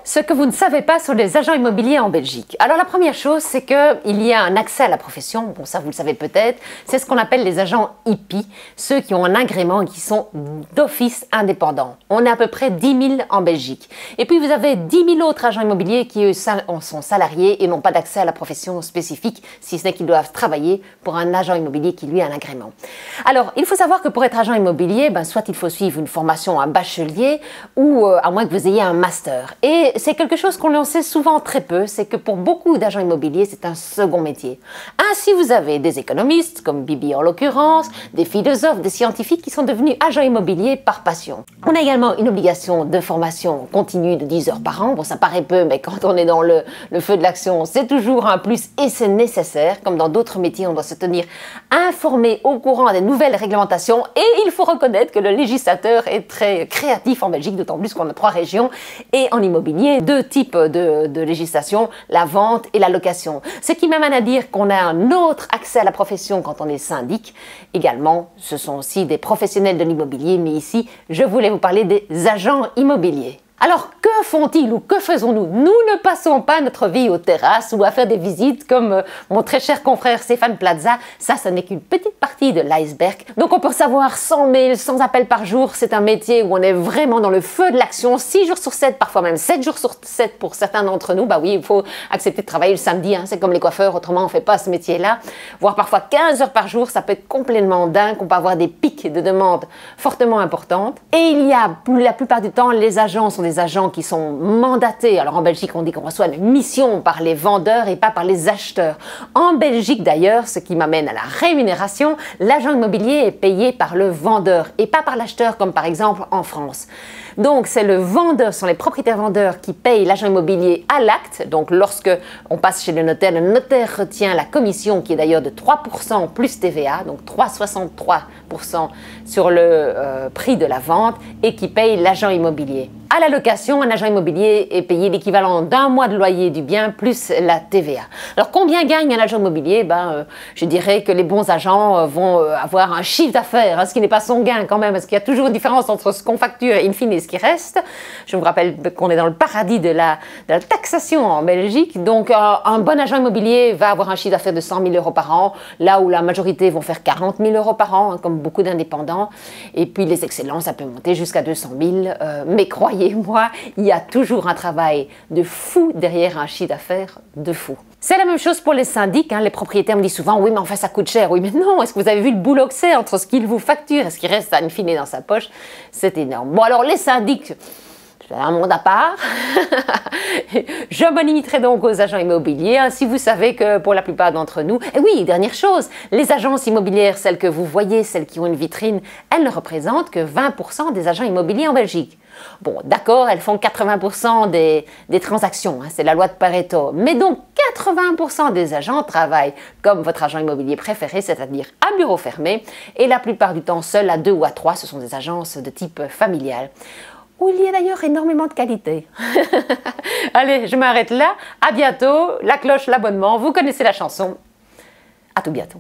Ce que vous ne savez pas sur les agents immobiliers en Belgique. Alors la première chose, c'est qu'il y a un accès à la profession, bon ça vous le savez peut-être, c'est ce qu'on appelle les agents IPI, ceux qui ont un agrément et qui sont d'office indépendants. On est à peu près 10 000 en Belgique. Et puis vous avez 10 000 autres agents immobiliers qui eux sont salariés et n'ont pas d'accès à la profession spécifique, si ce n'est qu'ils doivent travailler pour un agent immobilier qui lui a un agrément. Alors il faut savoir que pour être agent immobilier, soit il faut suivre une formation, un bachelier ou à moins que vous ayez un master. Et c'est quelque chose qu'on en sait souvent très peu, c'est que pour beaucoup d'agents immobiliers, c'est un second métier. Ainsi, vous avez des économistes, comme Bibi en l'occurrence, des philosophes, des scientifiques qui sont devenus agents immobiliers par passion. On a également une obligation de formation continue de 10 heures par an. Bon, ça paraît peu, mais quand on est dans le feu de l'action, c'est toujours un plus et c'est nécessaire. Comme dans d'autres métiers, on doit se tenir informé, au courant des nouvelles réglementations. Et il faut reconnaître que le législateur est très créatif en Belgique, d'autant plus qu'on a 3 régions. Et en immobilier, 2 types de législation, la vente et la location. Ce qui m'amène à dire qu'on a un autre accès à la profession quand on est syndic. Également, ce sont aussi des professionnels de l'immobilier, mais ici, je voulais vous parler des agents immobiliers. Alors, que font-ils ou que faisons-nous? Nous ne passons pas notre vie aux terrasses ou à faire des visites comme mon très cher confrère Stéphane Plaza. Ça, ce n'est qu'une petite partie de l'iceberg. Donc, on peut recevoir 100 mails, 100 appels par jour. C'est un métier où on est vraiment dans le feu de l'action, 6 jours sur 7, parfois même 7 jours sur 7 pour certains d'entre nous. Bah oui, il faut accepter de travailler le samedi, hein. C'est comme les coiffeurs, autrement on ne fait pas ce métier-là. Voire parfois 15 heures par jour, ça peut être complètement dingue. On peut avoir des pics de demandes fortement importantes. Et il y a, la plupart du temps, les agents sont des agents qui sont mandatés. Alors en Belgique, on dit qu'on reçoit une mission par les vendeurs et pas par les acheteurs. En Belgique d'ailleurs, ce qui m'amène à la rémunération, l'agent immobilier est payé par le vendeur et pas par l'acheteur comme par exemple en France. Donc c'est le vendeur, ce sont les propriétaires vendeurs qui payent l'agent immobilier à l'acte. Donc lorsque on passe chez le notaire retient la commission qui est d'ailleurs de 3% plus TVA, donc 3,63% sur le prix de la vente et qui paye l'agent immobilier. À la location, un agent immobilier est payé l'équivalent d'un mois de loyer du bien plus la TVA. Alors combien gagne un agent immobilier? Je dirais que les bons agents vont avoir un chiffre d'affaires, hein, ce qui n'est pas son gain quand même, parce qu'il y a toujours une différence entre ce qu'on facture et in fine et ce qui reste. Je vous rappelle qu'on est dans le paradis de la taxation en Belgique. Donc un bon agent immobilier va avoir un chiffre d'affaires de 100 000 € par an, là où la majorité vont faire 40 000 € par an, hein, comme beaucoup d'indépendants. Et puis les excellents, ça peut monter jusqu'à 200 000. Mais croyez-moi, il y a toujours un travail de fou derrière un chiffre d'affaires de fou. C'est la même chose pour les syndics, hein. Les propriétaires me disent souvent « oui mais enfin ça coûte cher ». Oui mais non, est-ce que vous avez vu le boulot que c'est entre ce qu'ils vous facturent et ce qui reste in fine dans sa poche? C'est énorme. Bon alors les syndics, c'est un monde à part. Je me limiterai donc aux agents immobiliers, hein, si vous savez que pour la plupart d'entre nous... Et oui, dernière chose, les agences immobilières, celles que vous voyez, celles qui ont une vitrine, elles ne représentent que 20% des agents immobiliers en Belgique. Bon, d'accord, elles font 80% des transactions, hein, c'est la loi de Pareto. Mais donc 80% des agents travaillent comme votre agent immobilier préféré, c'est-à-dire à bureau fermé, et la plupart du temps seuls à 2 ou à 3, ce sont des agences de type familial, où il y a d'ailleurs énormément de qualité. Allez, je m'arrête là. À bientôt. La cloche, l'abonnement. Vous connaissez la chanson. À tout bientôt.